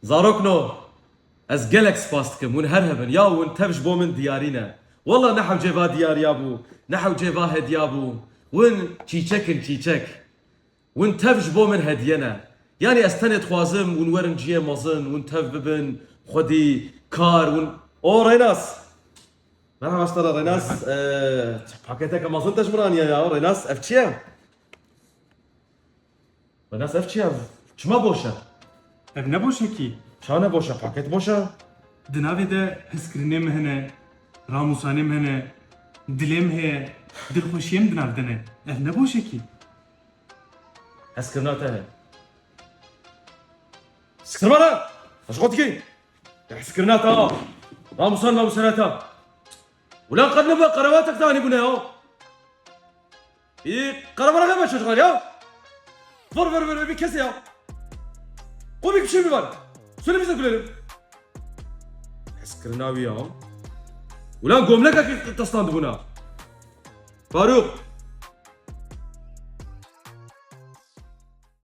زاروكنو از جالك سباستكم ون هرهبن يا ون تفش بو من ديارينا والله نحو جيفا ديار يابو نحو جيفا هد يابو ون تشيچكن تشيچك ون تفش بو من هدينا يعني استند خوازم ون ورن جيه مازن ون تف ببن خدي كار ون او ريناس مرحبا اشترى ريناس حكيتك مازن تجبرانيا يا ريناس افتشيا ريناس افتشيا شما بوشا Ev ne boş ki? شانه بوشا باكيت بوشا Dinavê de hezkirinêm hene, ramûsanêm hene, dilêm heye, dilxweşiyêm di nav de ne. Ev ne boş ki? هسكرناته سكرمانا اش قلت كي سكرناتا راموسان راموساناتا ولا نقدم قرواتك ثاني بنا يا اي قرمنا غير ما شغال يا فر بكسي يا قومي بشي ببال شنو بيزك لهم سكرناوي يا ولا نقوم لك تصطاد بنا فاروق